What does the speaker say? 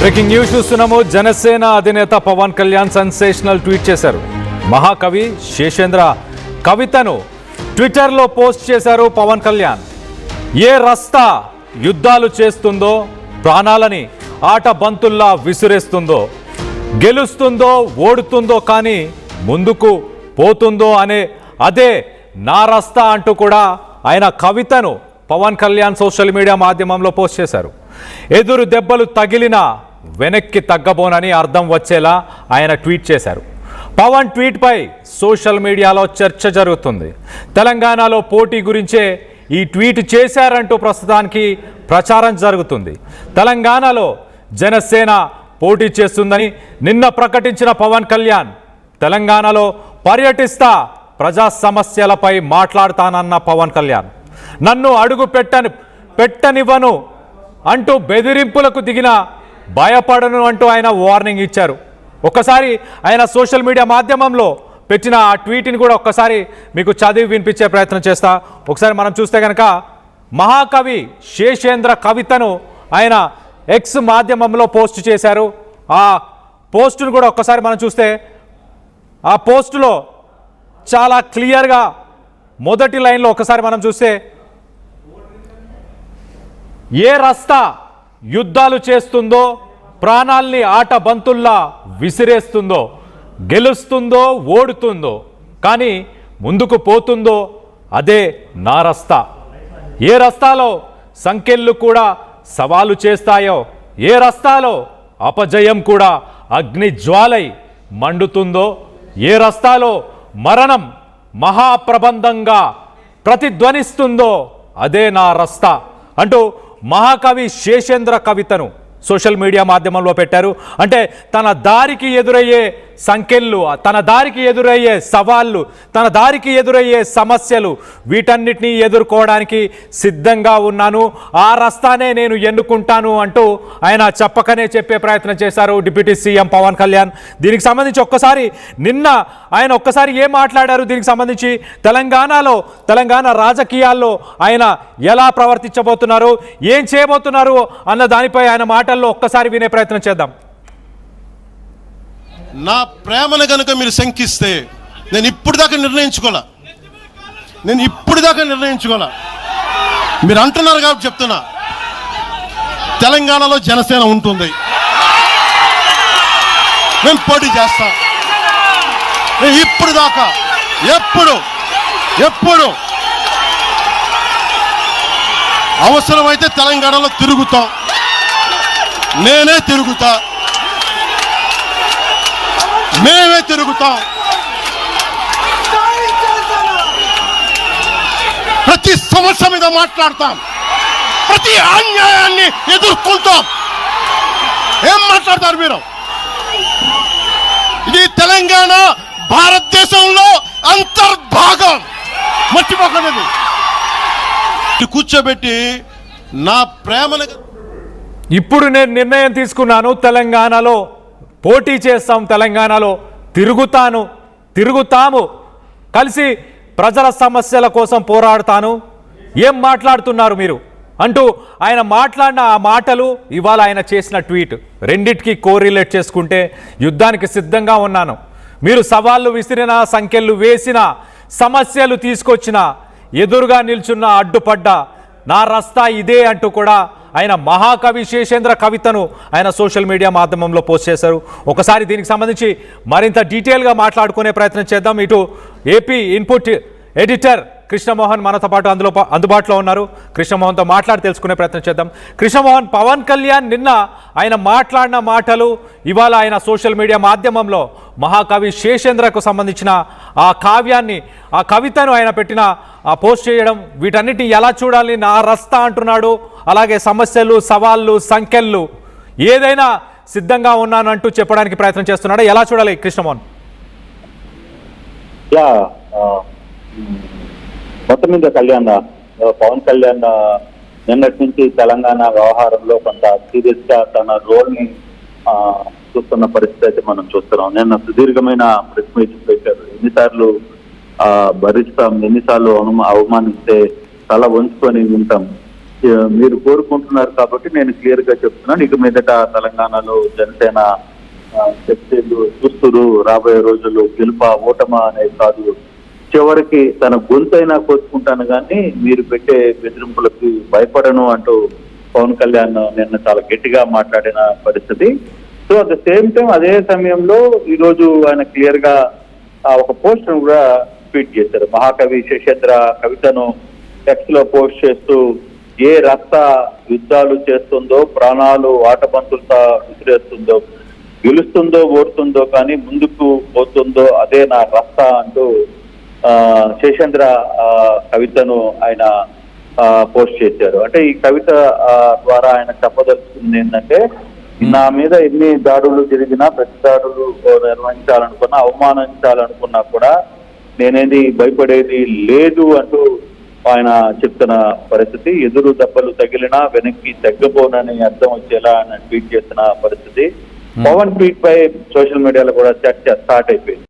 Breaking news చూస్తున్నాము. జనసేన అధినేత Pawan Kalyan sensational tweet చేశారు. మహాకవి శేషేంద్ర కవితను ట్విట్టర్లో పోస్ట్ చేశారు పవన్ కళ్యాణ్. ఏ రస్తా యుద్ధాలు చేస్తుందో, ప్రాణాలని ఆట బంతుల్లా విసిరేస్తుందో, గెలుస్తుందో ఓడుతుందో కానీ ముందుకు పోతుందో అనే అదే నా రస్తా అంటూ కూడా ఆయన కవితను పవన్ కళ్యాణ్ సోషల్ మీడియా మాధ్యమంలో పోస్ట్ చేశారు. ఎదురు దెబ్బలు తగిలినా వెనక్కి తగ్గబోనని అర్థం వచ్చేలా ఆయన ట్వీట్ చేశారు. పవన్ ట్వీట్పై సోషల్ మీడియాలో చర్చ జరుగుతుంది. తెలంగాణలో పోటీ గురించే ఈ ట్వీట్ చేశారంటూ ప్రస్తుతానికి ప్రచారం జరుగుతుంది. తెలంగాణలో జనసేన పోటీ చేస్తుందని నిన్న ప్రకటించిన పవన్ కళ్యాణ్ తెలంగాణలో పర్యటిస్తా, ప్రజా సమస్యలపై మాట్లాడతానన్న పవన్ కళ్యాణ్ నన్ను అడుగు పెట్టనివ్వను అంటూ బెదిరింపులకు దిగిన భయపడను అంటూ ఆయన వార్నింగ్ ఇచ్చారు. ఒక్కసారి ఆయన సోషల్ మీడియా మాధ్యమంలో పెట్టిన ఆ ట్వీట్ని కూడా ఒక్కసారి మీకు చదివి వినిపించే ప్రయత్నం చేస్తా. ఒకసారి మనం చూస్తే కనుక మహాకవి శేషేంద్ర కవితను ఆయన ఎక్స్ మాధ్యమంలో పోస్ట్ చేశారు. ఆ పోస్టును కూడా ఒక్కసారి మనం చూస్తే ఆ పోస్టులో చాలా క్లియర్గా మొదటి లైన్లో ఒకసారి మనం చూస్తే ఏ రస్తా యుద్ధాలు చేస్తుందో, ప్రాణాల్ని ఆట బంతుల్లా విసిరేస్తుందో, గెలుస్తుందో ఓడుతుందో కానీ ముందుకు పోతుందో అదే నా రస్తా. ఏ రస్తాలో సంకెళ్ళు కూడా సవాలు చేస్తాయో, ఏ రస్తాలో అపజయం కూడా అగ్ని జ్వాలై మండుతుందో, ఏ రస్తాలో మరణం మహాప్రబంధంగా ప్రతిధ్వనిస్తుందో అదే నా రస్తా అంటూ మహాకవి శేషేంద్ర కవితను సోషల్ మీడియా మాధ్యమంలో పెట్టారు. అంటే తన దారికి ఎదురయ్యే సంకెళ్ళు, తన దారికి ఎదురయ్యే సవాళ్ళు, తన దారికి ఎదురయ్యే సమస్యలు వీటన్నిటినీ ఎదుర్కోవడానికి సిద్ధంగా ఉన్నాను, ఆ రస్తానే నేను ఎన్నుకుంటాను అంటూ ఆయన చెప్పకనే చెప్పే ప్రయత్నం చేశారు డిప్యూటీ సీఎం పవన్ కళ్యాణ్. దీనికి సంబంధించి ఒక్కసారి నిన్న ఆయన ఒక్కసారి ఏం మాట్లాడారు, దీనికి సంబంధించి తెలంగాణ రాజకీయాల్లో ఆయన ఎలా ప్రవర్తించబోతున్నారు, ఏం చేయబోతున్నారు అన్న దానిపై ఆయన మాటల్లో ఒక్కసారి వినే ప్రయత్నం చేద్దాం. నా ప్రేమను కనుక మీరు శంకిస్తే నేను ఇప్పుడు దాకా నిర్ణయించుకోలే. మీరు అంటున్నారు కాబట్టి చెప్తున్నా, తెలంగాణలో జనసేన ఉంటుంది, మేము పోటీ చేస్తాం. నేను ఇప్పుడు దాకా ఎప్పుడు అవసరమైతే తెలంగాణలో తిరుగుతాం, నేనే తిరుగుతా, మేమే తిరుగుతాం. ప్రతి సమస్య మీద మాట్లాడతాం, ప్రతి అన్యాయాన్ని ఎదుర్కొంటాం. ఏం మాట్లాడతారు మీరు? ఇది తెలంగాణ భారతదేశంలో అంతర్భాగం, మర్చిపోకండి. కూర్చోబెట్టి నా ప్రేమను ఇప్పుడు నేను నిర్ణయం తీసుకున్నాను, తెలంగాణలో పోటీ చేస్తాం, తెలంగాణలో తిరుగుతాము, కలిసి ప్రజల సమస్యల కోసం పోరాడతాను. ఏం మాట్లాడుతున్నారు మీరు అంటూ ఆయన మాట్లాడిన ఆ మాటలు, ఇవాళ ఆయన చేసిన ట్వీట్ రెండిటికి కోరిలేట్ చేసుకుంటే యుద్ధానికి సిద్ధంగా ఉన్నాను. మీరు సవాళ్ళు విసిరిన, సంఖ్యలు వేసిన, సమస్యలు తీసుకొచ్చిన, ఎదురుగా నిల్చున్న, అడ్డుపడ్డ నా రస్తా ఇదే అంటూ కూడా ఆయన మహాకవి శేషేంద్ర కవితను ఆయన సోషల్ మీడియా మాధ్యమంలో పోస్ట్ చేశారు. ఒకసారి దీనికి సంబంధించి మరింత డీటెయిల్గా మాట్లాడుకునే ప్రయత్నం చేద్దాం. ఇటు ఏపీ ఇన్పుట్ ఎడిటర్ కృష్ణమోహన్ మనతో పాటు అందుబాటులో ఉన్నారు. కృష్ణమోహన్తో మాట్లాడి తెలుసుకునే ప్రయత్నం చేద్దాం. కృష్ణమోహన్, పవన్ కళ్యాణ్ నిన్న ఆయన మాట్లాడిన మాటలు, ఇవాళ ఆయన సోషల్ మీడియా మాధ్యమంలో మహాకవి శేషేంద్రకు సంబంధించిన ఆ కావ్యాన్ని, ఆ కవితను ఆయన పెట్టిన ఆ పోస్ట్ చేయడం, వీటన్నిటిని ఎలా చూడాలి? నా రస్తా అంటున్నాడు, అలాగే సమస్యలు, సవాళ్ళు, సంఖ్యలు ఏదైనా సిద్ధంగా ఉన్నాను అంటూ చెప్పడానికి ప్రయత్నం చేస్తున్నాడు. ఎలా చూడాలి కృష్ణమోహన్? మొత్తం మీద పవన్ కళ్యాణ్ నిన్నటి నుంచి తెలంగాణ వ్యవహారంలో కొంత సీరియస్ గా తన రోల్ ని చూస్తున్న పరిస్థితి అయితే మనం చూస్తున్నాం. నిన్న సుదీర్ఘమైన ప్రెస్ మీట్ పెట్టారు. ఎన్నిసార్లు భరిస్తాం, ఎన్నిసార్లు అవమానిస్తే తల వంచుకొని ఉంటాం, మీరు కోరుకుంటున్నారు కాబట్టి నేను క్లియర్ గా చెప్తున్నాను. ఇక మీదట తెలంగాణలో జనసేన శక్తులు చూస్తురు. రాబోయే రోజుల్లో గెలుప ఓటమా అనేది కాదు, చివరికి తన గొంతైనా కోసుకుంటాను కానీ మీరు పెట్టే బెదిరింపులకి భయపడను అంటూ పవన్ కళ్యాణ్ నిన్న చాలా గట్టిగా మాట్లాడిన పరిస్థితి. So at the same time అదే సమయంలో ఈ రోజు ఆయన క్లియర్ గా ఒక పోస్ట్ కూడా ట్వీట్ చేశారు. మహాకవి శేషేంద్ర కవితను టెక్స్ట్ లో పోస్ట్ చేస్తూ ఏ రక్త యుద్ధాలు చేస్తుందో, ప్రాణాలు ఆటబంతులతో విసిరేస్తుందో, గెలుస్తుందో ఓడుతుందో కానీ ముందుకు పోతుందో అదే నా రక్త అంటూ శేషేంద్ర కవితను ఆయన పోస్ట్ చేశారు. అంటే ఈ కవిత ద్వారా ఆయన చెప్పదలుచుకుంది ఏంటంటే, నా మీద ఎన్ని దాడులు జరిగినా, ప్రతి దాడులు నిర్వహించాలనుకున్నా, అవమానించాలనుకున్నా కూడా నేనేది భయపడేది లేదు అంటూ ఆయన చెప్తున్న పరిస్థితి. ఎదురు దెబ్బలు తగిలినా వెనక్కి తగ్గబోనని అర్థం వచ్చేలా ఆయన ట్వీట్ చేసిన పరిస్థితి. పవన్ ట్వీట్ పై సోషల్ మీడియాలో కూడా చర్చ స్టార్ట్ అయిపోయింది.